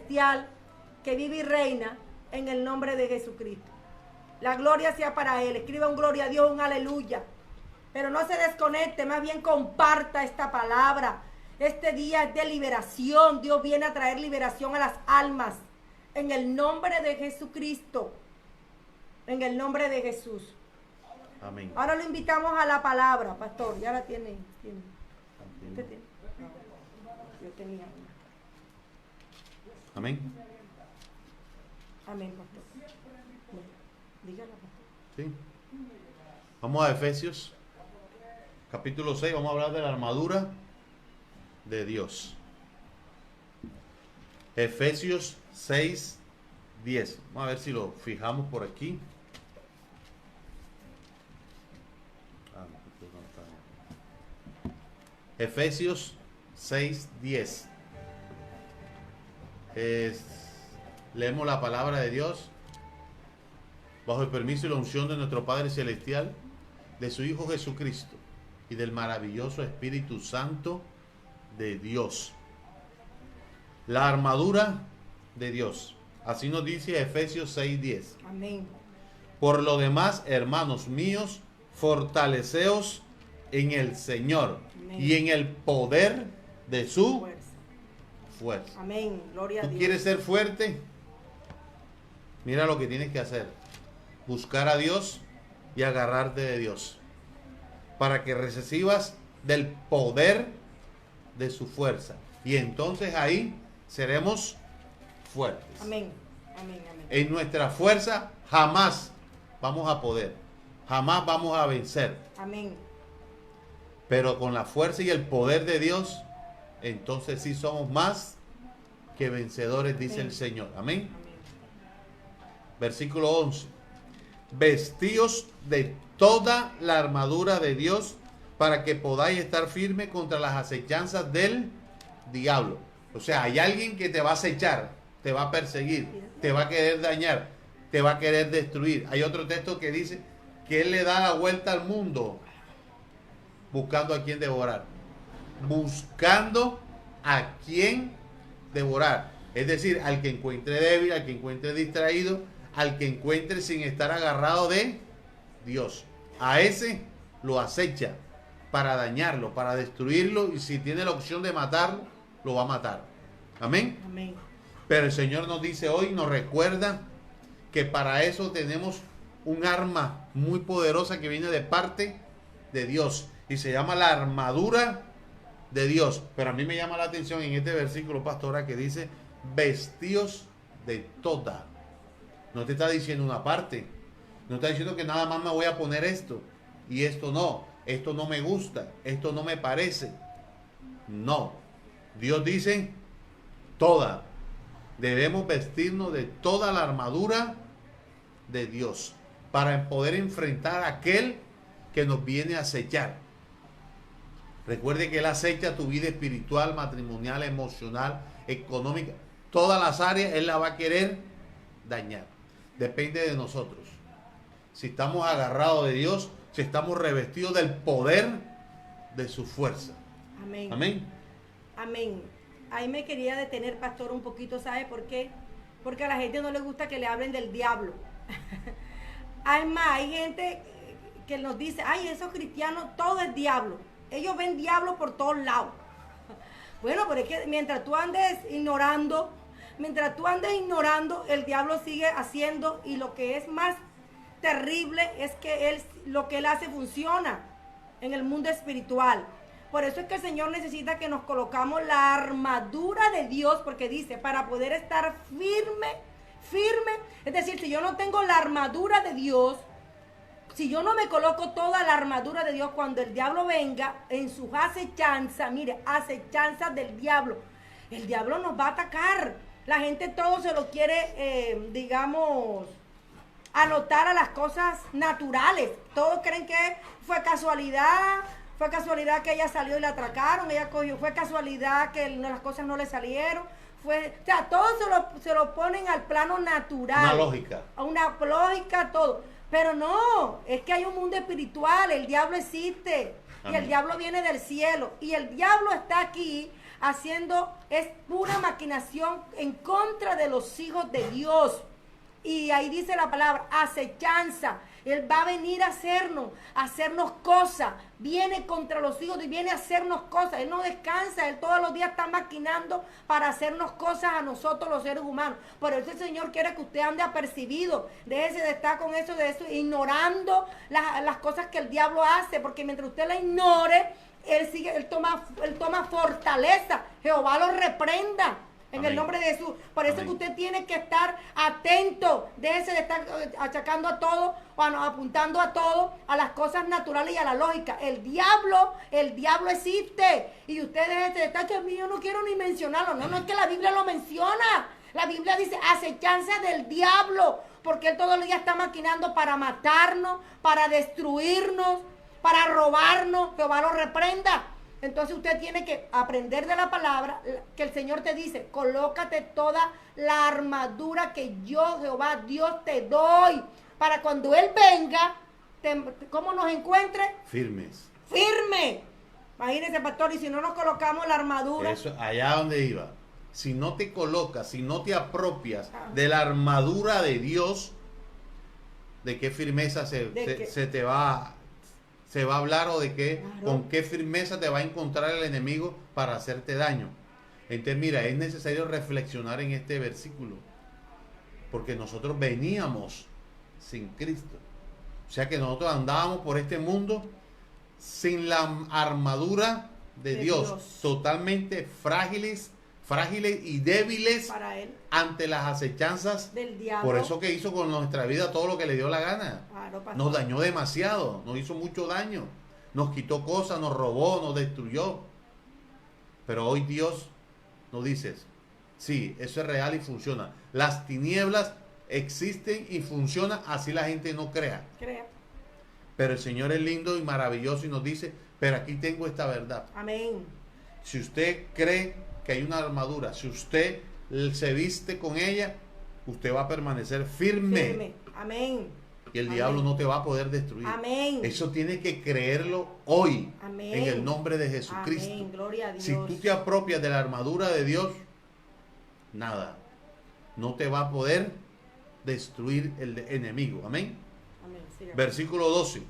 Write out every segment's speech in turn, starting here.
celestial que vive y reina en el nombre de Jesucristo. La gloria sea para Él. Escriba un gloria a Dios, un aleluya. Pero no se desconecte, más bien comparta esta palabra. Este día es de liberación. Dios viene a traer liberación a las almas. En el nombre de Jesucristo. En el nombre de Jesús. Amén. Ahora lo invitamos a la palabra, pastor. Ya la tiene. ¿Usted tiene? Yo tenía una. Amén. Amén, pastor. Dígala, pastor. Sí. Vamos a Efesios, capítulo 6. Vamos a hablar de la armadura de Dios. Efesios 6, 10. Vamos a ver si lo fijamos por aquí. Efesios 6, 10. Leemos la palabra de Dios bajo el permiso y la unción de nuestro Padre Celestial, de su Hijo Jesucristo y del maravilloso Espíritu Santo de Dios. La armadura de Dios. Así nos dice Efesios 6, 10. Amén. Por lo demás, hermanos míos, fortaleceos en el Señor. Amén. Y en el poder de su fuerza. Amén. Gloria a Dios. ¿Tú quieres ser fuerte? Mira lo que tienes que hacer. Buscar a Dios y agarrarte de Dios. Para que recibas del poder de su fuerza. Y entonces ahí seremos fuertes. Amén. Amén. Amén. En nuestra fuerza jamás vamos a poder. Jamás vamos a vencer. Amén. Pero con la fuerza y el poder de Dios, entonces sí somos más que vencedores, dice el Señor. Amén. Amén. Versículo 11. Vestíos de toda la armadura de Dios para que podáis estar firmes contra las acechanzas del diablo. O sea, hay alguien que te va a acechar, te va a perseguir, te va a querer dañar, te va a querer destruir. Hay otro texto que dice que él le da la vuelta al mundo buscando a quien devorar. Buscando a quien devorar. Es decir, al que encuentre débil, al que encuentre distraído, al que encuentre sin estar agarrado de Dios. A ese lo acecha para dañarlo, para destruirlo, y si tiene la opción de matarlo, lo va a matar. Amén. Amén. Pero el Señor nos dice hoy, nos recuerda que para eso tenemos un arma muy poderosa que viene de parte de Dios y se llama la armadura de Dios. Pero a mí me llama la atención en este versículo, pastora, que dice vestíos de toda. No te está diciendo una parte, no está diciendo que nada más me voy a poner esto y esto no me gusta, esto no me parece. No, Dios dice toda. Debemos vestirnos de toda la armadura de Dios para poder enfrentar a aquel que nos viene a acechar. Recuerde que Él acecha tu vida espiritual, matrimonial, emocional, económica. Todas las áreas Él la va a querer dañar. Depende de nosotros. Si estamos agarrados de Dios, si estamos revestidos del poder de su fuerza. Amén. Amén. Amén. Ahí me quería detener, pastor, un poquito, ¿sabe por qué? Porque a la gente no le gusta que le hablen del diablo. Además, hay gente que nos dice, ay, esos cristianos, todo es diablo. Ellos ven diablo por todos lados. Bueno, pero es que mientras tú andes ignorando, el diablo sigue haciendo, y lo que es más terrible es que lo que él hace funciona en el mundo espiritual. Por eso es que el Señor necesita que nos colocamos la armadura de Dios, porque dice, para poder estar firme. Es decir, si yo no tengo la armadura de Dios, si yo no me coloco toda la armadura de Dios, cuando el diablo venga en sus acechanzas, mire, acechanzas del diablo, el diablo nos va a atacar. La gente todo se lo quiere, anotar a las cosas naturales. Todos creen que fue casualidad que ella salió y la atracaron, fue casualidad que las cosas no le salieron. Todos se lo ponen al plano natural. Una lógica. Una lógica, todo. Pero no, es que hay un mundo espiritual, el diablo existe. Amén. Y el diablo viene del cielo. Y el diablo está aquí es pura maquinación en contra de los hijos de Dios. Y ahí dice la palabra, acechanza. Él va a venir a hacernos cosas. Viene contra los hijos y viene a hacernos cosas. Él no descansa, Él todos los días está maquinando para hacernos cosas a nosotros los seres humanos. Por eso el Señor quiere que usted ande apercibido. Déjese de estar con eso, ignorando las cosas que el diablo hace. Porque mientras usted la ignore, él toma fortaleza. Jehová lo reprenda. En Amén. el nombre de Jesús. Por eso Amén. es que usted tiene que estar atento. Déjese de estar achacando a todo, o apuntando a todo, a las cosas naturales y a la lógica. El diablo existe. Y usted déjese de estar, que a mí yo no quiero ni mencionarlo. No, es que la Biblia lo menciona. La Biblia dice acechanza del diablo. Porque él todo el día está maquinando para matarnos, para destruirnos, para robarnos. Jehová lo reprenda. Entonces usted tiene que aprender de la palabra que el Señor te dice, colócate toda la armadura que yo, Jehová, Dios, te doy, para cuando Él venga, ¿cómo nos encuentre? Firmes. Firme. Imagínese, pastor, y si no nos colocamos la armadura. Eso, allá donde iba. Si no te colocas, si no te apropias de la armadura de Dios, ¿de qué firmeza se te va a hablar, o de qué, claro, con qué firmeza te va a encontrar el enemigo para hacerte daño? Entonces, mira, es necesario reflexionar en este versículo, porque nosotros veníamos sin Cristo. O sea que nosotros andábamos por este mundo sin la armadura de Dios, totalmente frágiles y débiles para Él, ante las acechanzas del diablo. Por eso que hizo con nuestra vida todo lo que le dio la gana. Claro, Nos dañó demasiado, nos hizo mucho daño, nos quitó cosas, nos robó, nos destruyó. Pero hoy Dios nos dice, sí, eso es real y funciona. Las tinieblas existen y funcionan, así la gente no crea. Pero el Señor es lindo y maravilloso y nos dice, pero aquí tengo esta verdad. Amén. Si usted cree que hay una armadura, si usted se viste con ella, usted va a permanecer firme. Amén. Y el Amén. diablo no te va a poder destruir. Amén. Eso tienes que creerlo hoy. Amén. En el nombre de Jesucristo. Amén. Gloria a Dios. Si tú te apropias de la armadura de Dios, nada, no te va a poder destruir el enemigo. Amén. Amén. Versículo 12.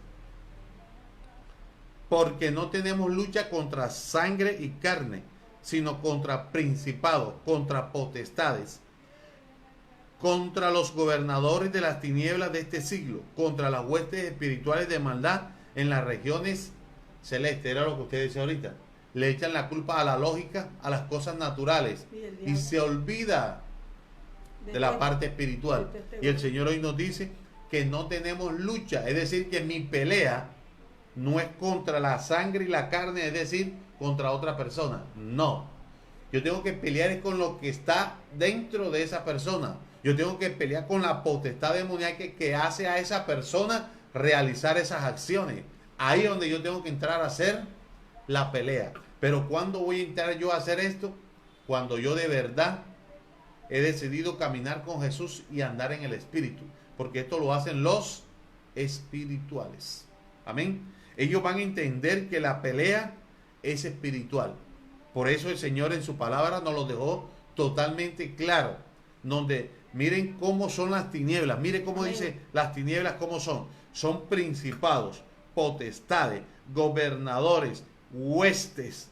Porque no tenemos lucha contra sangre y carne, sino contra principados, contra potestades, contra los gobernadores de las tinieblas de este siglo, contra las huestes espirituales de maldad en las regiones celestes. Era lo que usted decía ahorita. Le echan la culpa a la lógica, a las cosas naturales, y se olvida de la parte espiritual. Y el Señor hoy nos dice que no tenemos lucha, es decir, que mi pelea no es contra la sangre y la carne, es decir, contra otra persona. No. Yo tengo que pelear con lo que está dentro de esa persona. Yo tengo que pelear con la potestad demoníaca que hace a esa persona realizar esas acciones. Ahí es donde yo tengo que entrar a hacer la pelea. Pero ¿cuándo voy a entrar yo a hacer esto? Cuando yo de verdad he decidido caminar con Jesús y andar en el Espíritu. Porque esto lo hacen los espirituales. Amén. Ellos van a entender que la pelea es espiritual. Por eso el Señor en su palabra nos lo dejó totalmente claro. Donde miren cómo son las tinieblas. Miren cómo dice las tinieblas, cómo son. Son principados, potestades, gobernadores, huestes.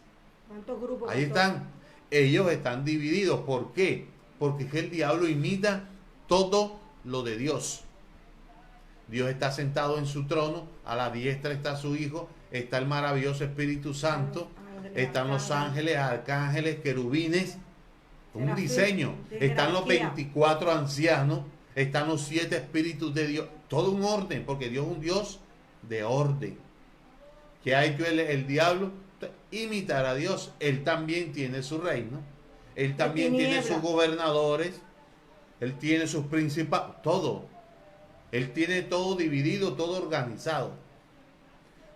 ¿Cuántos grupos? Ahí están. Ellos están divididos. ¿Por qué? Porque es que el diablo imita todo lo de Dios. Dios está sentado en su trono, a la diestra está su Hijo, está el maravilloso Espíritu Santo, están los ángeles, arcángeles, querubines, un diseño, están los 24 ancianos, están los 7 espíritus de Dios, todo un orden, porque Dios es un Dios de orden. ¿Qué ha hecho el diablo? Imitar a Dios. Él también tiene su reino, él también tiene sus gobernadores, él tiene sus principados, todo. Él tiene todo dividido, todo organizado.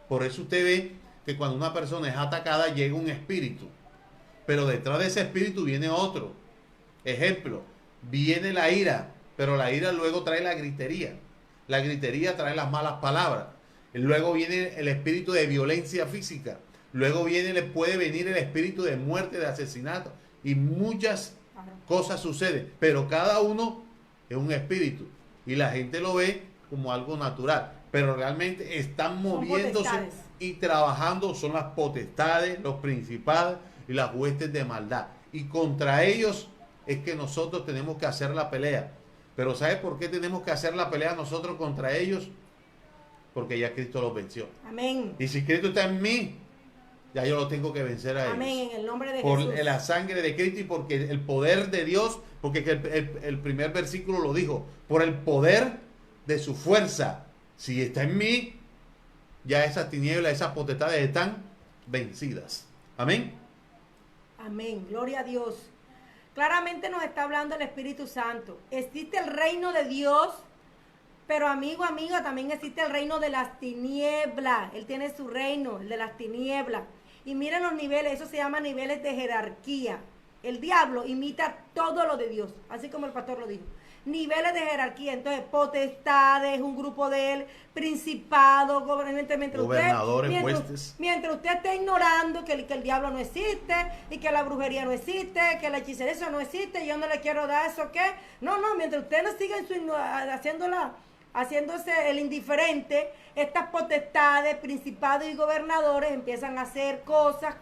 Por eso usted ve que cuando una persona es atacada llega un espíritu. Pero detrás de ese espíritu viene otro. Ejemplo, viene la ira, pero la ira luego trae la gritería. La gritería trae las malas palabras. Luego viene el espíritu de violencia física. Luego le puede venir el espíritu de muerte, de asesinato, y muchas cosas suceden, pero cada uno es un espíritu y la gente lo ve como algo natural, pero realmente están moviéndose y trabajando, son las potestades, los principados y las huestes de maldad, y contra ellos es que nosotros tenemos que hacer la pelea. Pero ¿sabe por qué tenemos que hacer la pelea nosotros contra ellos? Porque ya Cristo los venció. Amén. Y si Cristo está en mí, ya yo lo tengo que vencer a ellos. Amén, en el nombre de por Jesús. Por la sangre de Cristo y porque el poder de Dios, porque el primer versículo lo dijo, por el poder de su fuerza. Si está en mí, ya esas tinieblas, esas potestades están vencidas. Amén. Amén, gloria a Dios. Claramente nos está hablando el Espíritu Santo. Existe el reino de Dios, pero amigo, amiga, también existe el reino de las tinieblas. Él tiene su reino, el de las tinieblas. Y miren los niveles, eso se llama niveles de jerarquía. El diablo imita todo lo de Dios, así como el pastor lo dijo. Niveles de jerarquía, entonces potestades, un grupo de él, principados, gobernadores, huestes. Mientras usted esté ignorando que el diablo no existe, y que la brujería no existe, que la hechicería eso no existe, yo no le quiero dar eso, ¿qué? No, mientras usted no siga haciéndose el indiferente, estas potestades, principados y gobernadores empiezan a hacer cosas,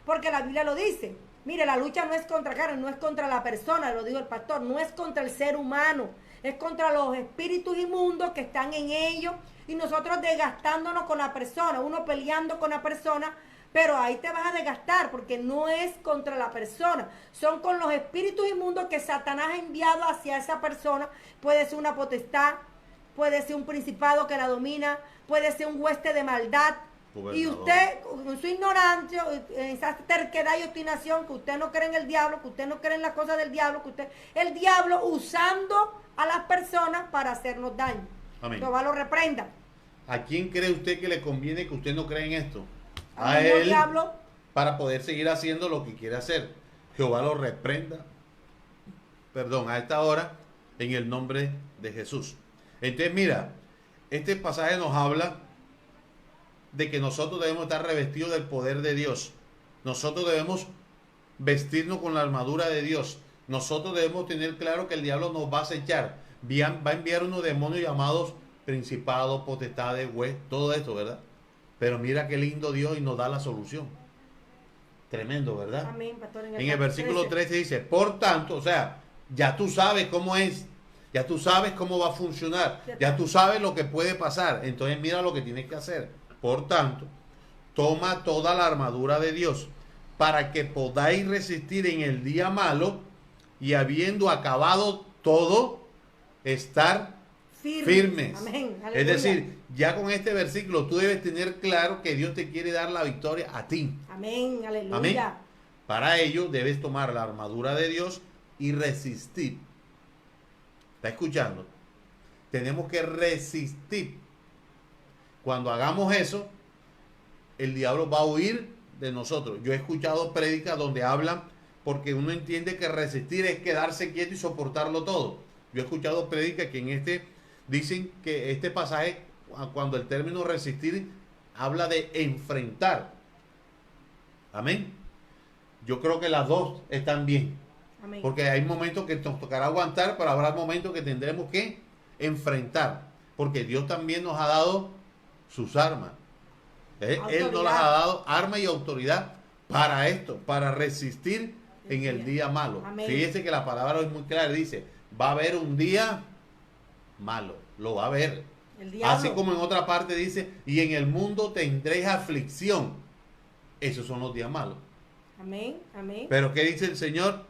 porque la Biblia lo dice. Mire, la lucha no es contra carne, no es contra la persona, lo dijo el pastor, no es contra el ser humano, es contra los espíritus inmundos que están en ellos, y nosotros desgastándonos con la persona, uno peleando con la persona, pero ahí te vas a desgastar porque no es contra la persona, son con los espíritus inmundos que Satanás ha enviado hacia esa persona. Puede ser una potestad, puede ser un principado que la domina, puede ser un hueste de maldad. Y usted, con su ignorancia, esa terquedad y obstinación, que usted no cree en el diablo, que usted no cree en las cosas del diablo, el diablo usando a las personas para hacernos daño. Amén. Jehová lo reprenda. ¿A quién cree usted que le conviene que usted no cree en esto? A él, diablo, para poder seguir haciendo lo que quiere hacer. Jehová lo reprenda. A esta hora, en el nombre de Jesús. Entonces, mira, este pasaje nos habla de que nosotros debemos estar revestidos del poder de Dios. Nosotros debemos vestirnos con la armadura de Dios. Nosotros debemos tener claro que el diablo nos va a acechar. Va a enviar unos demonios llamados principados, potestades, todo esto, ¿verdad? Pero mira qué lindo Dios y nos da la solución. Tremendo, ¿verdad? Amén, pastor. En el versículo 13 dice, por tanto, o sea, ya tú sabes cómo es, ya tú sabes cómo va a funcionar, ya tú sabes lo que puede pasar. Entonces mira lo que tienes que hacer. Por tanto, toma toda la armadura de Dios para que podáis resistir en el día malo y habiendo acabado todo, estar firmes. Amén. Es decir, ya con este versículo tú debes tener claro que Dios te quiere dar la victoria a ti. Amén, aleluya. Amén. Para ello debes tomar la armadura de Dios y resistir. ¿Está escuchando? Tenemos que resistir. Cuando hagamos eso, el diablo va a huir de nosotros. Yo he escuchado prédicas donde hablan, porque uno entiende que resistir es quedarse quieto y soportarlo todo. Yo he escuchado prédicas que dicen que este pasaje, cuando el término resistir, habla de enfrentar. Amén. Yo creo que las dos están bien. Amén. Porque hay momentos que nos tocará aguantar, pero habrá momentos que tendremos que enfrentar. Porque Dios también nos ha dado sus armas. Él nos las ha dado armas y autoridad para esto, para resistir en el día malo. Amén. Fíjese que la palabra es muy clara, dice, va a haber un día malo, lo va a haber. Así como en otra parte dice, y en el mundo tendréis aflicción. Esos son los días malos. Amén, amén. Pero ¿qué dice el Señor?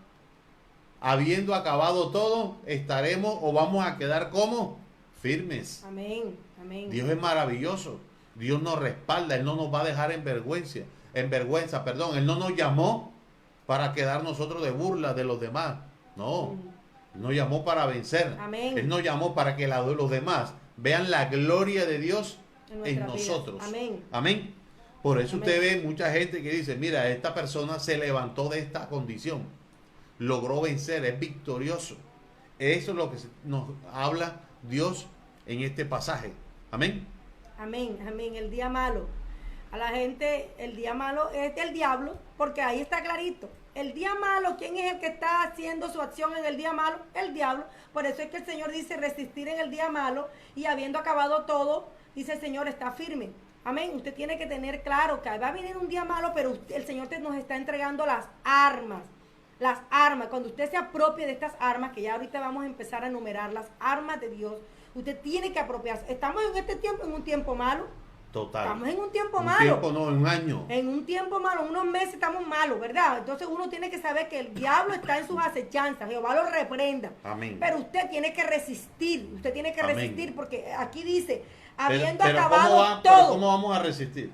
Habiendo acabado todo, estaremos o vamos a quedar como firmes. Amén, amén. Dios es maravilloso. Dios nos respalda. Él no nos va a dejar en vergüenza. Él no nos llamó para quedar nosotros de burla de los demás. No. Él nos llamó para vencer. Amén. Él nos llamó para que los demás vean la gloria de Dios en nosotros. Amén. Amén. Por eso usted ve mucha gente que dice, mira, esta persona se levantó de esta condición. Logró vencer, es victorioso. Eso es lo que nos habla Dios en este pasaje. Amén. Amén, amén. El día malo. A la gente, el día malo es del diablo, porque ahí está clarito. El día malo, ¿quién es el que está haciendo su acción en el día malo? El diablo. Por eso es que el Señor dice resistir en el día malo, y habiendo acabado todo, dice el Señor, está firme. Amén. Usted tiene que tener claro que va a venir un día malo, pero el Señor nos está entregando las armas. Las armas. Cuando usted se apropie de estas armas, que ya ahorita vamos a empezar a enumerar las armas de Dios, usted tiene que apropiarse. Estamos en este tiempo, en un tiempo malo. Total. Estamos en un tiempo malo. Un tiempo no, en un año. En un tiempo malo, unos meses estamos malos, ¿verdad? Entonces uno tiene que saber que el diablo está en sus acechanzas. Jehová lo reprenda. Amén. Pero usted tiene que resistir. Usted tiene que Amén. resistir, porque aquí dice, habiendo Pero acabado pero todo. ¿cómo vamos a resistir?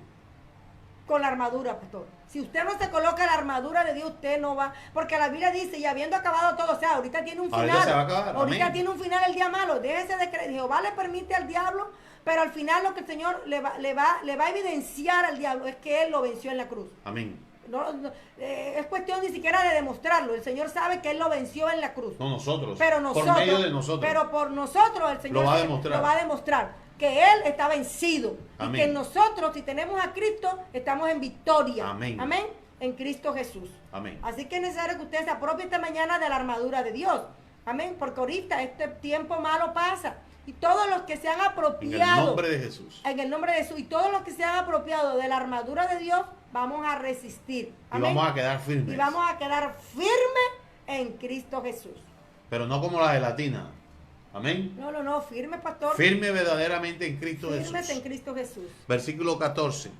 Con la armadura, pastor. Si usted no se coloca la armadura de Dios, usted no va. Porque la Biblia dice, y habiendo acabado todo, o sea, ahorita tiene un final. Ahorita se va a acabar. Ahorita Amén. tiene un final el día malo. Déjese de creer. Jehová le permite al diablo, pero al final lo que el Señor le va a evidenciar al diablo es que Él lo venció en la cruz. Amén. Es cuestión ni siquiera de demostrarlo. El Señor sabe que Él lo venció en la cruz. No nosotros. Pero nosotros, por medio de nosotros. Pero por nosotros el Señor Lo va a demostrar. lo va a demostrar. Que Él está vencido. Amén. Y que nosotros, si tenemos a Cristo, estamos en victoria. Amén. Amén. En Cristo Jesús. Amén. Así que es necesario que usted se apropie esta mañana de la armadura de Dios. Amén. Porque ahorita este tiempo malo pasa. Y todos los que se han apropiado. En el nombre de Jesús. En el nombre de Jesús. Y todos los que se han apropiado de la armadura de Dios, vamos a resistir. Amén. Y vamos a quedar firmes. Y vamos a quedar firmes en Cristo Jesús. Pero no como la gelatina. Amén. No, firme, pastor. Firme verdaderamente en Cristo Firmes Jesús. en Cristo Jesús. Versículo 14.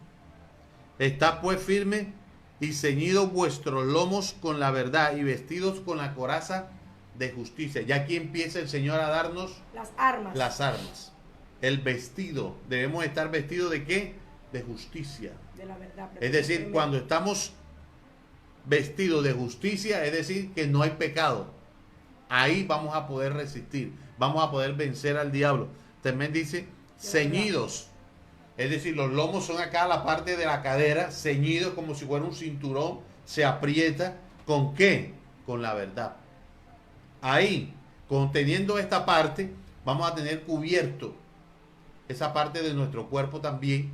Está pues firme y ceñidos vuestros lomos con la verdad y vestidos con la coraza de justicia. Ya aquí empieza el Señor a darnos las armas. Las armas. El vestido. Debemos estar vestidos ¿de qué? De justicia. De la verdad. Es decir, cuando estamos vestidos de justicia, es decir, que no hay pecado. Ahí vamos a poder resistir. Vamos a poder vencer al diablo. También dice ceñidos. Es decir, los lomos son acá la parte de la cadera, ceñidos como si fuera un cinturón, se aprieta. ¿Con qué? Con la verdad. Ahí, conteniendo esta parte, vamos a tener cubierto esa parte de nuestro cuerpo también,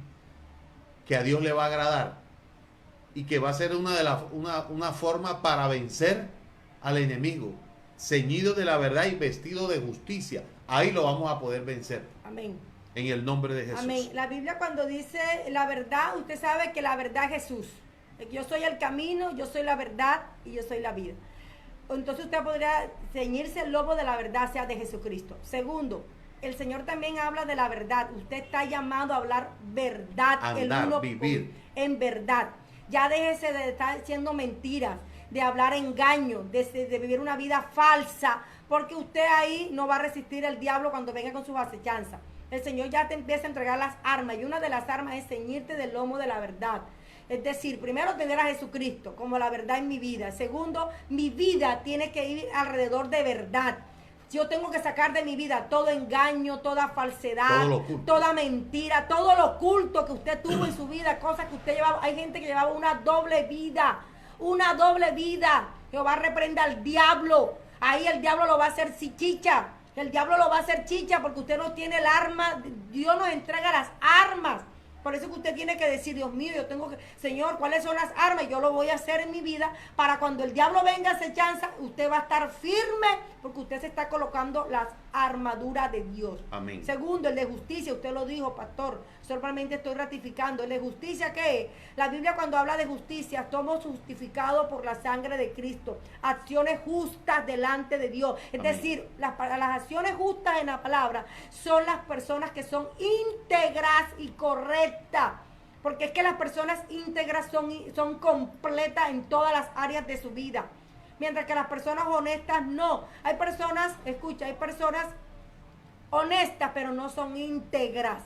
que a Dios le va a agradar y que va a ser una forma para vencer al enemigo. Ceñido de la verdad y vestido de justicia. Ahí lo vamos a poder vencer. Amén. En el nombre de Jesús. Amén. La Biblia cuando dice la verdad, usted sabe que la verdad es Jesús. Yo soy el camino, yo soy la verdad y yo soy la vida. Entonces usted podría ceñirse el lomo de la verdad, sea de Jesucristo. Segundo, el Señor también habla de la verdad. Usted está llamado a hablar verdad. Andar, vivir. En verdad. Ya déjese de estar diciendo mentiras, de hablar engaño, de vivir una vida falsa, porque usted ahí no va a resistir al diablo cuando venga con sus acechanzas. El Señor ya te empieza a entregar las armas, y una de las armas es ceñirte del lomo de la verdad. Es decir, primero tener a Jesucristo como la verdad en mi vida. Segundo, mi vida tiene que ir alrededor de verdad. Yo tengo que sacar de mi vida todo engaño, toda falsedad, toda mentira, todo lo oculto que usted tuvo en su vida, cosas que usted llevaba. Hay gente que llevaba una doble vida. Una doble vida. Jehová reprenda al diablo. Ahí el diablo lo va a hacer chicha. El diablo lo va a hacer chicha porque usted no tiene el arma. Dios nos entrega las armas. Por eso que usted tiene que decir, Dios mío, yo tengo que, Señor, ¿cuáles son las armas? Yo lo voy a hacer en mi vida para cuando el diablo venga a acechanza, usted va a estar firme porque usted se está colocando las armaduras de Dios. Amén. Segundo, el de justicia, usted lo dijo, pastor, solamente estoy ratificando. ¿El de justicia qué es? La Biblia cuando habla de justicia, somos justificados por la sangre de Cristo. Acciones justas delante de Dios. Es Amén. decir, las acciones justas en la palabra son las personas que son íntegras y correctas. Porque es que las personas íntegras son completas en todas las áreas de su vida. Mientras que las personas honestas no. Hay personas, escucha, hay personas honestas pero no son íntegras.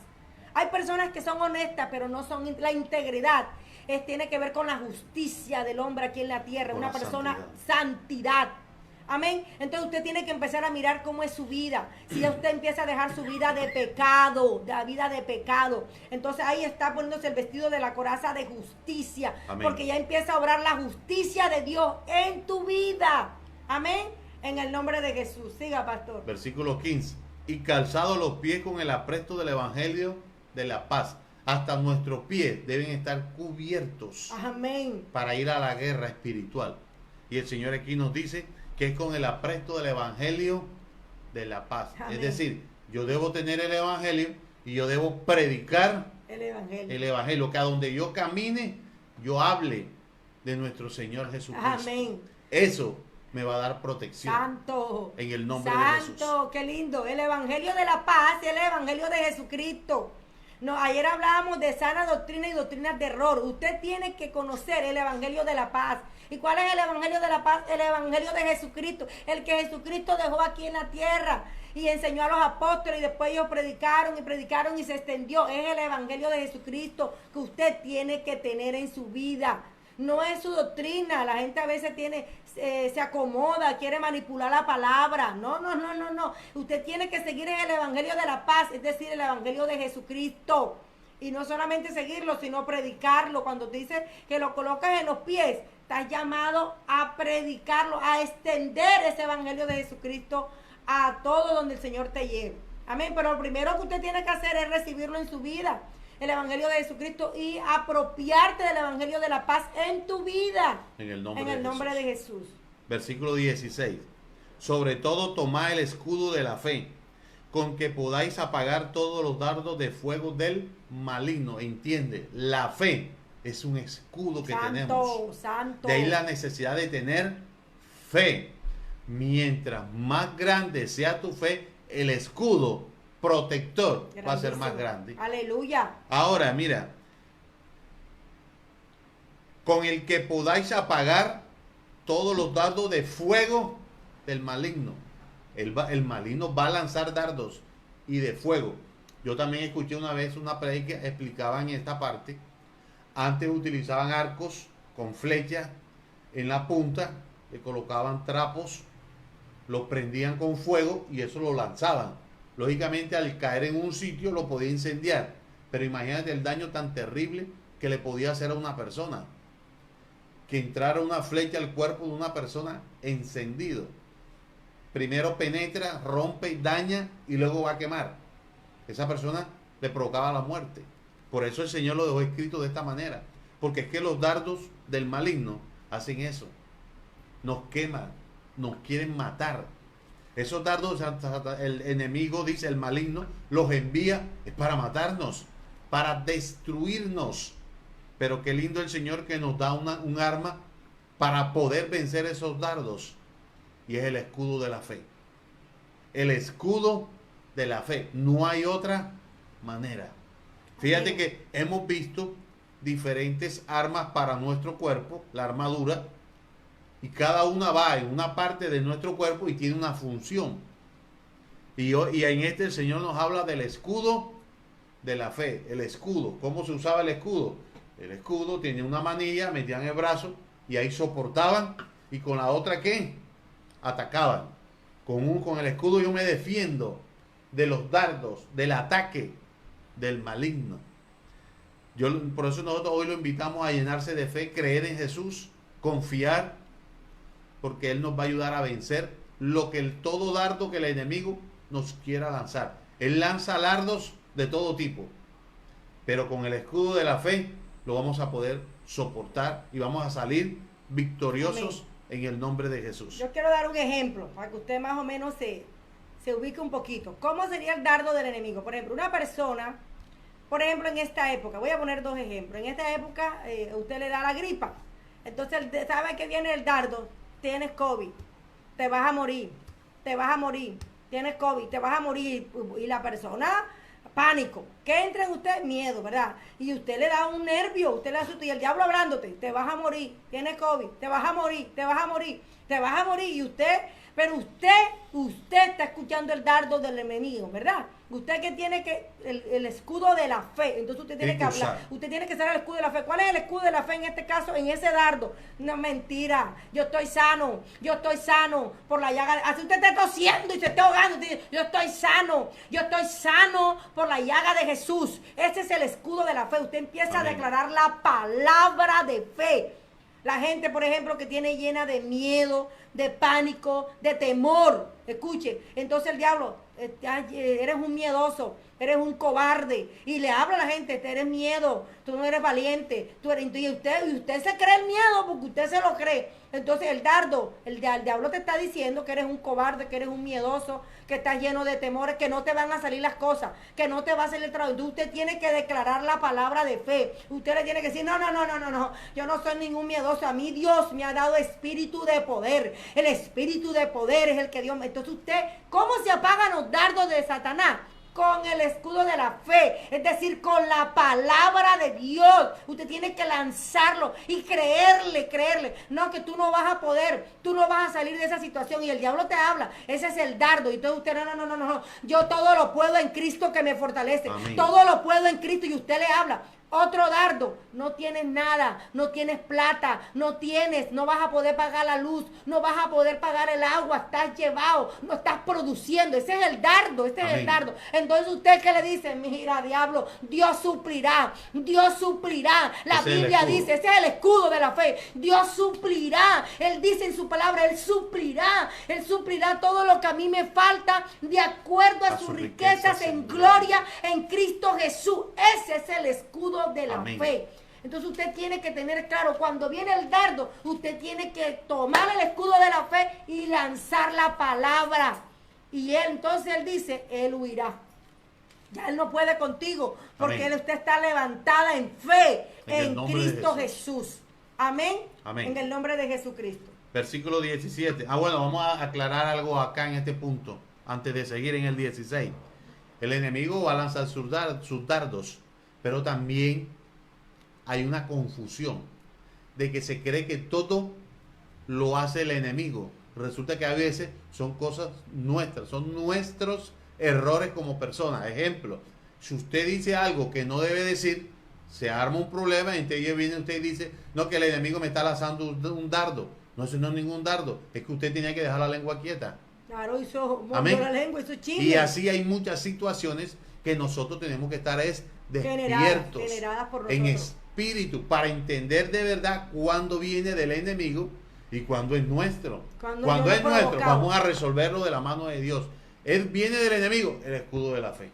Hay personas que son honestas pero no son la integridad. Tiene que ver con la justicia del hombre aquí en la tierra. Con una la persona santidad. Amén. Entonces usted tiene que empezar a mirar cómo es su vida. Si ya usted empieza a dejar su vida de pecado, la vida de pecado, entonces ahí está poniéndose el vestido de la coraza de justicia. Amén. Porque ya empieza a obrar la justicia de Dios en tu vida. Amén. En el nombre de Jesús. Siga, pastor. Versículo 15. Y calzados los pies con el apresto del evangelio de la paz. hasta nuestros pies deben estar cubiertos Amén. para ir a la guerra espiritual. Y el Señor aquí nos dice que es con el apresto del Evangelio de la paz. Amén. Es decir, yo debo tener el Evangelio y yo debo predicar el Evangelio, que a donde yo camine, yo hable de nuestro Señor Jesucristo. Amén. Eso me va a dar protección. Santo. En el nombre de Jesús. Santo, qué lindo. El Evangelio de la paz y el Evangelio de Jesucristo. No, ayer hablábamos de sana doctrina y doctrinas de error. Usted tiene que conocer el Evangelio de la paz. ¿Y cuál es el Evangelio de la paz? El Evangelio de Jesucristo. El que Jesucristo dejó aquí en la tierra y enseñó a los apóstoles y después ellos predicaron y se extendió. Es el Evangelio de Jesucristo que usted tiene que tener en su vida. No es su doctrina. La gente a veces se acomoda, quiere manipular la palabra. No. Usted tiene que seguir en el Evangelio de la paz, es decir, el Evangelio de Jesucristo. Y no solamente seguirlo, sino predicarlo. Cuando dice que lo colocas en los pies, estás llamado a predicarlo, a extender ese Evangelio de Jesucristo a todo donde el Señor te lleve. Amén. Pero lo primero que usted tiene que hacer es recibirlo en su vida, el Evangelio de Jesucristo, y apropiarte del Evangelio de la paz en tu vida. En el nombre, de Jesús. Versículo 16. Sobre todo tomad el escudo de la fe, con que podáis apagar todos los dardos de fuego del maligno. Entiende, la fe es un escudo que tenemos. Santo. De ahí la necesidad de tener fe. Mientras más grande sea tu fe, el escudo protector va a ser más grande. Aleluya. Ahora, mira, con el que podáis apagar todos los dardos de fuego del maligno. El maligno va a lanzar dardos y de fuego. Yo también escuché una vez una predica, explicaban esta parte. Antes utilizaban arcos con flechas en la punta, le colocaban trapos, los prendían con fuego y eso lo lanzaban. Lógicamente, al caer en un sitio lo podía incendiar, pero imagínate el daño tan terrible que le podía hacer a una persona, que entrara una flecha al cuerpo de una persona encendido. Primero penetra, rompe y daña y luego va a quemar. Esa persona le provocaba la muerte. Por eso el Señor lo dejó escrito de esta manera, porque es que los dardos del maligno hacen eso, nos queman, nos quieren matar. Esos dardos, el enemigo, dice el maligno, los envía es para matarnos, para destruirnos. Pero qué lindo el Señor que nos da un arma para poder vencer esos dardos, y es el escudo de la fe. El escudo de la fe. No hay otra manera. Fíjate que hemos visto diferentes armas para nuestro cuerpo, la armadura, y cada una va en una parte de nuestro cuerpo y tiene una función. Y en este el Señor nos habla del escudo de la fe. El escudo. ¿Cómo se usaba el escudo? El escudo tenía una manilla, metían el brazo y ahí soportaban, y con la otra, ¿qué? Atacaban. Con el escudo yo me defiendo de los dardos, del ataque del maligno. Por eso nosotros hoy lo invitamos a llenarse de fe, creer en Jesús, confiar, porque Él nos va a ayudar a vencer todo dardo que el enemigo nos quiera lanzar. Él lanza dardos de todo tipo, pero con el escudo de la fe lo vamos a poder soportar y vamos a salir victoriosos. Amén. En el nombre de Jesús. Yo quiero dar un ejemplo para que usted más o menos se ubique un poquito. ¿Cómo sería el dardo del enemigo? Por ejemplo, una persona, por ejemplo, en esta época, voy a poner dos ejemplos. En esta época, usted le da la gripa. Entonces, sabe que viene el dardo, tienes COVID, te vas a morir, tienes COVID, te vas a morir. Y la persona, pánico. ¿Qué entra en usted? Miedo, ¿verdad? Y usted le da un nervio, usted le asusta, y el diablo hablándote, te vas a morir, tienes COVID, te vas a morir, y usted, pero usted está escuchando el dardo del enemigo, ¿verdad? Usted que tiene el escudo de la fe, entonces usted tiene que hablar, usted tiene que ser el escudo de la fe. ¿Cuál es el escudo de la fe en este caso, en ese dardo? No, mentira, yo estoy sano por la llaga, así usted está tosiendo y se está ahogando, usted dice, yo estoy sano por la llaga de Jesús. Ese es el escudo de la fe. Usted empieza a declarar la palabra de fe. La gente, por ejemplo, que tiene llena de miedo, de pánico, de temor. Escuche, entonces el diablo, eres un miedoso, eres un cobarde, y le habla a la gente, te eres miedo, tú no eres valiente, y usted se cree el miedo porque usted se lo cree. Entonces el diablo te está diciendo que eres un cobarde, que eres un miedoso, que estás lleno de temores, que no te van a salir las cosas, que no te va a salir el trabajo. Entonces usted tiene que declarar la palabra de fe. Usted le tiene que decir, no, yo no soy ningún miedoso. A mí Dios me ha dado espíritu de poder. El espíritu de poder es el que Dios me... Entonces usted, ¿cómo se apagan los dardos de Satanás? Con el escudo de la fe, es decir, con la palabra de Dios. Usted tiene que lanzarlo y creerle. No, que tú no vas a poder, tú no vas a salir de esa situación, y el diablo te habla, ese es el dardo, y entonces usted, no, yo todo lo puedo en Cristo que me fortalece. Amén. Todo lo puedo en Cristo, y usted le habla. Otro dardo, no tienes nada, no tienes plata, no vas a poder pagar la luz, no vas a poder pagar el agua, estás llevado, no estás produciendo. Ese es el dardo, ese es el dardo. Entonces usted, ¿qué le dice? Mira, diablo, Dios suplirá. La Biblia dice, ese es el escudo de la fe. Dios suplirá. Él dice en su palabra, Él suplirá todo lo que a mí me falta de acuerdo a sus riquezas en gloria en Cristo Jesús. Ese es el escudo de la fe. Entonces usted tiene que tener claro, cuando viene el dardo, usted tiene que tomar el escudo de la fe y lanzar la palabra. Y entonces él dice, él huirá. Ya él no puede contigo, porque usted está levantada en fe en Cristo Jesús. Amén. En el nombre de Jesucristo. Versículo 17. Bueno, vamos a aclarar algo acá en este punto, antes de seguir en el 16. El enemigo va a lanzar sus dardos, pero también hay una confusión de que se cree que todo lo hace el enemigo. Resulta que a veces son cosas nuestras, son nuestros errores como personas. Ejemplo, si usted dice algo que no debe decir, se arma un problema, y entonces viene usted y dice, no, que el enemigo me está lanzando un dardo. No, eso no es ningún dardo, es que usted tenía que dejar la lengua quieta. Claro, hizo la lengua, hizo chisme. Y así hay muchas situaciones que nosotros tenemos que estar despiertos en espíritu para entender de verdad cuándo viene del enemigo y cuándo es nuestro. Cuando es nuestro, vamos a resolverlo de la mano de Dios. Él viene del enemigo, el escudo de la fe.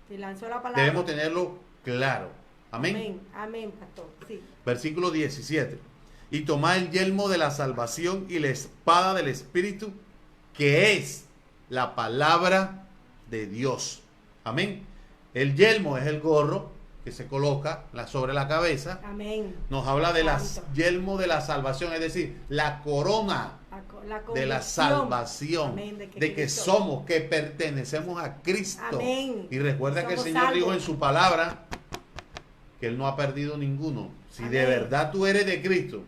Y lanzó la palabra. Debemos tenerlo claro. Amén. Amén, pastor. Sí. Versículo 17. Y tomad el yelmo de la salvación y la espada del Espíritu, que es la palabra de Dios. Amén. El yelmo es el gorro que se coloca sobre la cabeza. Amén. Nos habla del yelmo de la salvación, es decir, la corona de la salvación. Amén. De que somos, que pertenecemos a Cristo. Amén. Y recuerda que el Señor dijo en su palabra que Él no ha perdido ninguno. Si de verdad tú eres de Cristo,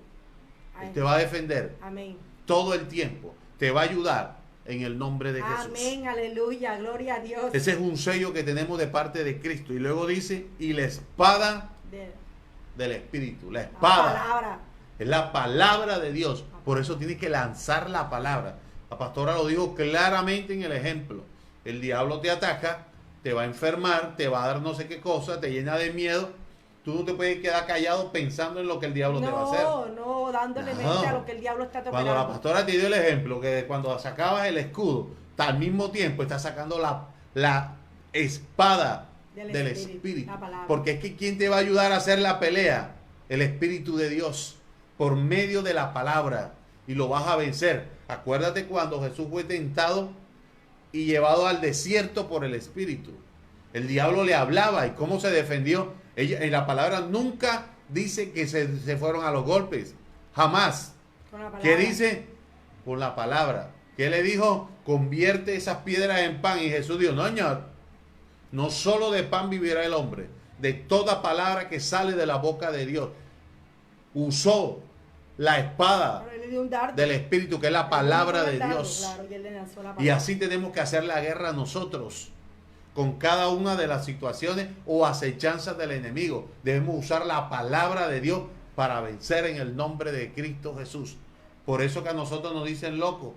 Él te va a defender. Amén. Todo el tiempo. Te va a ayudar. En el nombre de Jesús. Amén, aleluya, gloria a Dios. Ese es un sello que tenemos de parte de Cristo. Y luego dice, y la espada del Espíritu. La espada es la palabra de Dios. Por eso tienes que lanzar la palabra. La pastora lo dijo claramente en el ejemplo. El diablo te ataca, te va a enfermar, te va a dar no sé qué cosa, te llena de miedo. Tú no te puedes quedar callado pensando en lo que el diablo te va a hacer. No, dándole mente a lo que el diablo está tocando. Cuando la pastora te dio el ejemplo, que cuando sacabas el escudo, al mismo tiempo está sacando la espada del Espíritu. Porque es que ¿quién te va a ayudar a hacer la pelea? El Espíritu de Dios, por medio de la palabra. Y lo vas a vencer. Acuérdate cuando Jesús fue tentado y llevado al desierto por el Espíritu. El diablo le hablaba y cómo se defendió. En la palabra nunca dice que se fueron a los golpes. Jamás. ¿Qué dice? Con la palabra. ¿Qué le dijo? Convierte esas piedras en pan. Y Jesús dijo, no, Señor, no solo de pan vivirá el hombre, de toda palabra que sale de la boca de Dios. Usó la espada del Espíritu, que es la palabra de Dios. Y así tenemos que hacer la guerra nosotros. Con cada una de las situaciones o acechanzas del enemigo. Debemos usar la palabra de Dios para vencer en el nombre de Cristo Jesús. Por eso que a nosotros nos dicen locos.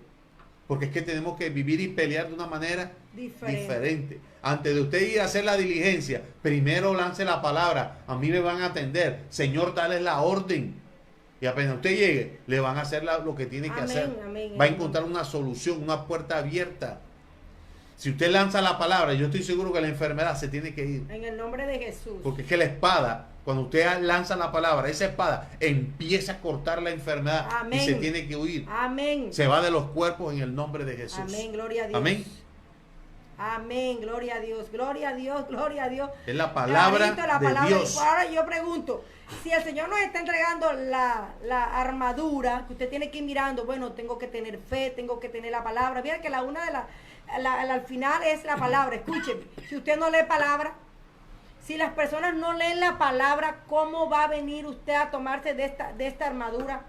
Porque es que tenemos que vivir y pelear de una manera diferente. Antes de usted ir a hacer la diligencia, primero lance la palabra. A mí me van a atender. Señor, dale la orden. Y apenas usted llegue, le van a hacer lo que tiene que Amén, hacer. amén, Va a amén. encontrar una solución, una puerta abierta. Si usted lanza la palabra, yo estoy seguro que la enfermedad se tiene que ir. En el nombre de Jesús. Porque es que la espada, cuando usted lanza la palabra, esa espada empieza a cortar la enfermedad Amén. y se tiene que huir. Amén. Se va de los cuerpos en el nombre de Jesús. Amén, gloria a Dios. Amén. Amén, gloria a Dios, gloria a Dios, gloria a Dios. Es la palabra Clarito, la de palabra. Dios. Ahora yo pregunto, si el Señor nos está entregando la armadura, que usted tiene que ir mirando, bueno, tengo que tener fe, tengo que tener la palabra. Mira que una de al final es la palabra. Escúcheme, si usted no lee palabra, si las personas no leen la palabra, ¿cómo va a venir usted a tomarse de esta armadura?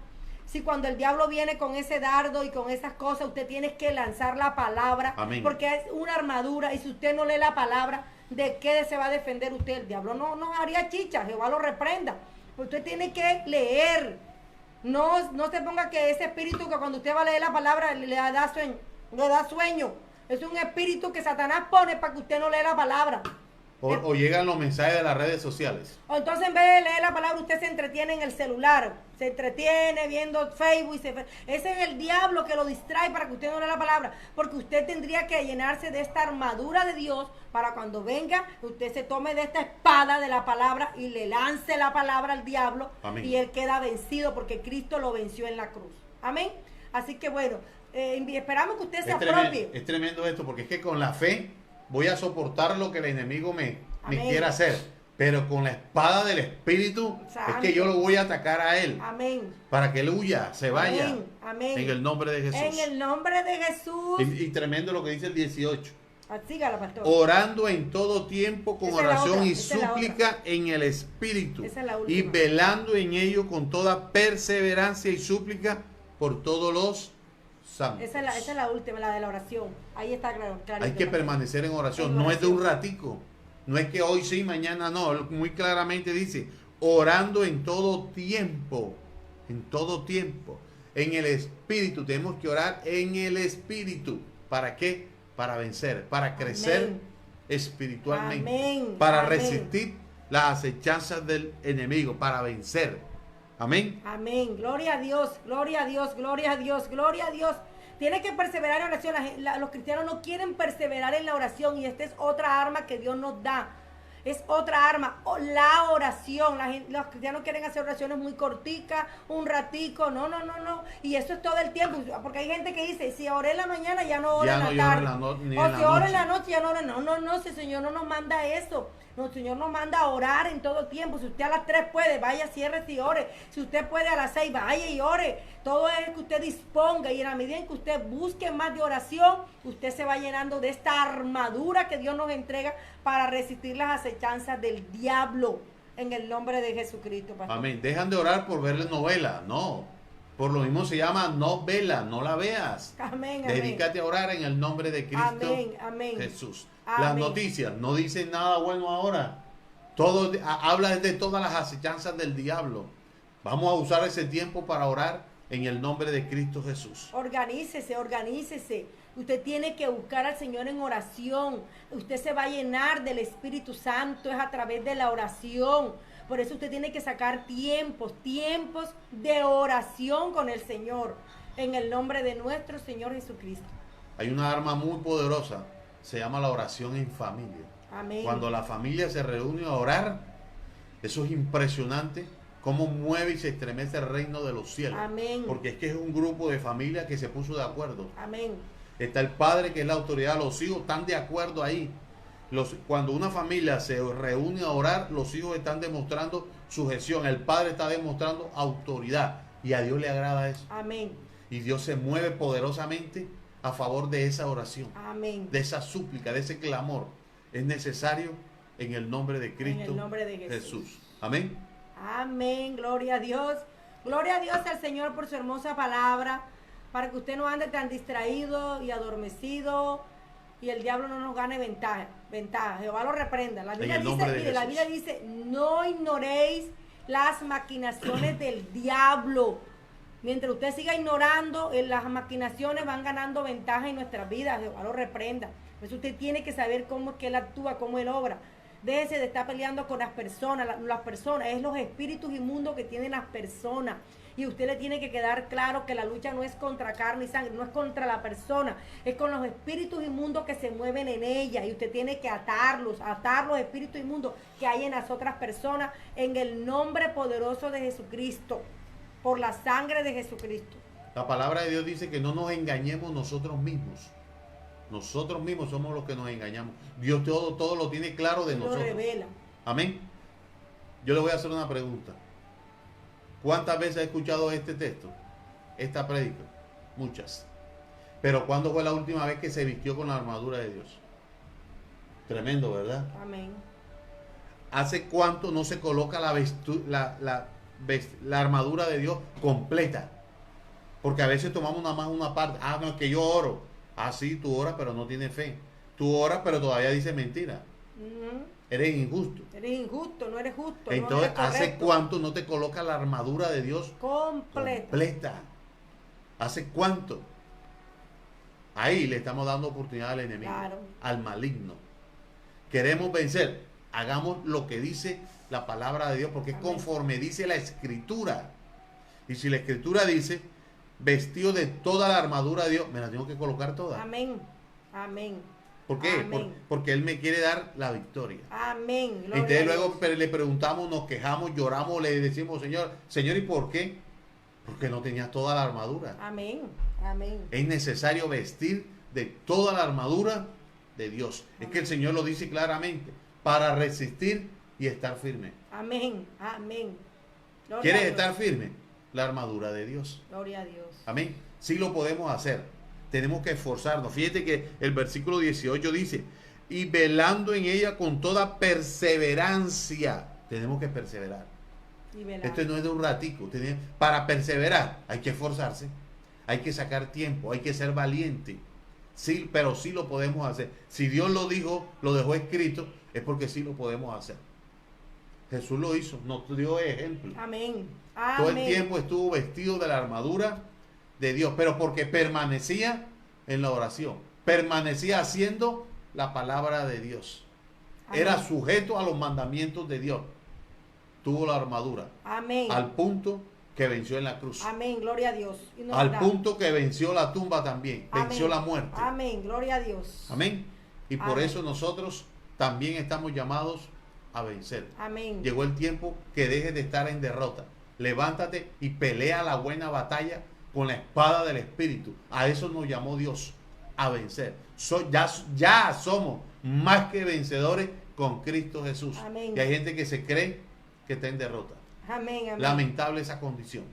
Si cuando el diablo viene con ese dardo y con esas cosas, usted tiene que lanzar la palabra. Amén. Porque es una armadura. Y si usted no lee la palabra, ¿de qué se va a defender usted? El diablo no haría chicha. Jehová lo reprenda. Pues usted tiene que leer. No se ponga que ese espíritu que cuando usted va a leer la palabra le da sueño. Es un espíritu que Satanás pone para que usted no lea la palabra. O llegan los mensajes de las redes sociales. O entonces en vez de leer la palabra, usted se entretiene en el celular. Se entretiene viendo Facebook. Ese es el diablo que lo distrae para que usted no lea la palabra. Porque usted tendría que llenarse de esta armadura de Dios para cuando venga, usted se tome de esta espada de la palabra y le lance la palabra al diablo. Amén. Y él queda vencido porque Cristo lo venció en la cruz. Amén. Así que bueno, esperamos que usted se apropie. Es tremendo esto, porque es que con la fe voy a soportar lo que el enemigo me Amén. quiera hacer. Pero con la espada del Espíritu Santo. es que yo lo voy a atacar a él. Amén. Para que él huya, se vaya. Amén. Amén. En el nombre de Jesús. En el nombre de Jesús. Y tremendo lo que dice el 18. Sígala, pastor. Orando en todo tiempo con Esa es la oración otra, y esa es la súplica en el Espíritu. Esa es la Y última. velando en ello con toda perseverancia y súplica por todos los santos. Esa es la última, la de la oración. Ahí está claro. Hay que permanecer en oración. En No es de un oración. ratico. No es que hoy sí, mañana no. Muy claramente dice, orando en todo tiempo. En todo tiempo. En el Espíritu. Tenemos que orar en el Espíritu. ¿Para qué? Para vencer. Para crecer Amén. espiritualmente. Amén. Para Amén. resistir las acechanzas del enemigo. Para vencer. Amén. Amén. Gloria a Dios, gloria a Dios, gloria a Dios, gloria a Dios. Tiene que perseverar en oración. Los cristianos no quieren perseverar en la oración y esta es otra arma que Dios nos da. Es otra arma, la oración. Los cristianos quieren hacer oraciones muy corticas, un ratico. No. Y eso es todo el tiempo. Porque hay gente que dice, si oré en la mañana, ya no oro Ya en no la lloro tarde. en la no- ni O en la si oro en noche. la noche, ya no oro. No, si el Señor no nos manda eso. No, el Señor nos manda a orar en todo tiempo. Si usted a las 3 puede, vaya, cierre y ore. Si usted puede a las 6, vaya y ore. Todo es que usted disponga y en la medida en que usted busque más de oración, usted se va llenando de esta armadura que Dios nos entrega para resistir las acechanzas del diablo en el nombre de Jesucristo, pastor. Amén. Dejan de orar por verle novela. No. Por lo mismo se llama novela. No la veas. Amén, amén. Dedícate a orar en el nombre de Cristo Amén, amén. Jesús. Amén. Las noticias no dicen nada bueno ahora. Todo habla de todas las acechanzas del diablo. Vamos a usar ese tiempo para orar en el nombre de Cristo Jesús. Organícese. Usted tiene que buscar al Señor en oración. Usted se va a llenar del Espíritu Santo, es a través de la oración. Por eso usted tiene que sacar tiempos de oración con el Señor, en el nombre de nuestro Señor Jesucristo. Hay una arma muy poderosa. Se llama la oración en familia. Amén. Cuando la familia se reúne a orar, eso es impresionante. Cómo mueve y se estremece el reino de los cielos. Amén. Porque es que es un grupo de familia que se puso de acuerdo. Amén. Está el padre, que es la autoridad, los hijos están de acuerdo ahí. Cuando una familia se reúne a orar, los hijos están demostrando sujeción. El padre está demostrando autoridad. Y a Dios le agrada eso. Amén. Y Dios se mueve poderosamente a favor de esa oración, Amén. de esa súplica, de ese clamor. Es necesario en el nombre de Cristo En el nombre de Jesús. Jesús. Amén. Amén, gloria a Dios. Gloria a Dios al Señor por su hermosa palabra, para que usted no ande tan distraído y adormecido y el diablo no nos gane ventaja. Jehová lo reprenda. La Biblia el nombre dice, de mire, la Jesús. Biblia dice, no ignoréis las maquinaciones del diablo. Mientras usted siga ignorando, las maquinaciones van ganando ventaja en nuestras vidas. Jehová lo reprenda. Por eso usted tiene que saber cómo es que él actúa, cómo él obra. Déjese de estar peleando con las personas. Las personas, es los espíritus inmundos que tienen las personas. Y usted le tiene que quedar claro que la lucha no es contra carne y sangre, no es contra la persona, es con los espíritus inmundos que se mueven en ella. Y usted tiene que atar los espíritus inmundos que hay en las otras personas en el nombre poderoso de Jesucristo, por la sangre de Jesucristo. La palabra de Dios dice que no nos engañemos nosotros mismos. Nosotros mismos somos los que nos engañamos. Dios todo lo tiene claro de nosotros. Lo revela. Amén. Yo le voy a hacer una pregunta. ¿Cuántas veces ha escuchado este texto? Esta prédica. Muchas. Pero ¿cuándo fue la última vez que se vistió con la armadura de Dios? Tremendo, ¿verdad? Amén. ¿Hace cuánto no se coloca la armadura de Dios completa? Porque a veces tomamos nada más una parte. Ah, no, es que yo oro. Ah, sí, tú oras, pero no tienes fe. Tú oras, pero todavía dices mentira. Eres injusto. Eres injusto, no eres justo. Entonces, no eres ¿hace cuánto no te coloca la armadura de Dios completa? ¿Hace cuánto? Ahí le estamos dando oportunidad al enemigo, claro, al maligno. Queremos vencer. Hagamos lo que dice la palabra de Dios, porque es conforme dice la Escritura. Y si la Escritura dice, vestido de toda la armadura de Dios, me la tengo que colocar toda. Amén. Amén. ¿Por qué? Amén. Porque Él me quiere dar la victoria. Amén. Gloria Entonces a luego Dios. le preguntamos, nos quejamos, lloramos, le decimos, Señor, ¿y por qué? Porque no tenías toda la armadura. Amén. Amén. Es necesario vestir de toda la armadura de Dios. Amén. Es que el Señor lo dice claramente, para resistir y estar firme. Amén. Amén. Gloria ¿Quieres a Dios. estar firme? La armadura de Dios. Gloria a Dios. Amén. Sí lo podemos hacer. Tenemos que esforzarnos. Fíjate que el versículo 18 dice, y velando en ella con toda perseverancia. Tenemos que perseverar. Esto no es de un ratico. Para perseverar hay que esforzarse. Hay que sacar tiempo. Hay que ser valiente. Sí, pero sí lo podemos hacer. Si Dios lo dijo, lo dejó escrito, es porque sí lo podemos hacer. Jesús lo hizo, nos dio ejemplo. Amén. Todo el Amén. tiempo estuvo vestido de la armadura de Dios, pero porque permanecía en la oración, permanecía haciendo la palabra de Dios. Amén. Era sujeto a los mandamientos de Dios. Tuvo la armadura. Amén. Al punto que venció en la cruz. Amén. Gloria a Dios. Y nos Al da. punto que venció la tumba también. Amén. Venció la muerte. Amén. Gloria a Dios. Amén. Y por Amén. eso nosotros también estamos llamados a vencer. Amén. Llegó el tiempo que dejes de estar en derrota. Levántate y pelea la buena batalla con la espada del Espíritu. A eso nos llamó Dios, a vencer. Ya somos más que vencedores con Cristo Jesús. Amén. Y hay gente que se cree que está en derrota. Amén. Amén. Lamentable esa condición.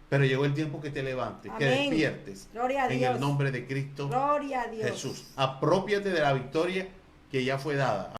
Pero llegó el tiempo que te levantes, que Amén. despiertes. Gloria a En Dios. el nombre de Cristo Gloria a Dios. Jesús. Apropiate de la victoria que ya fue dada.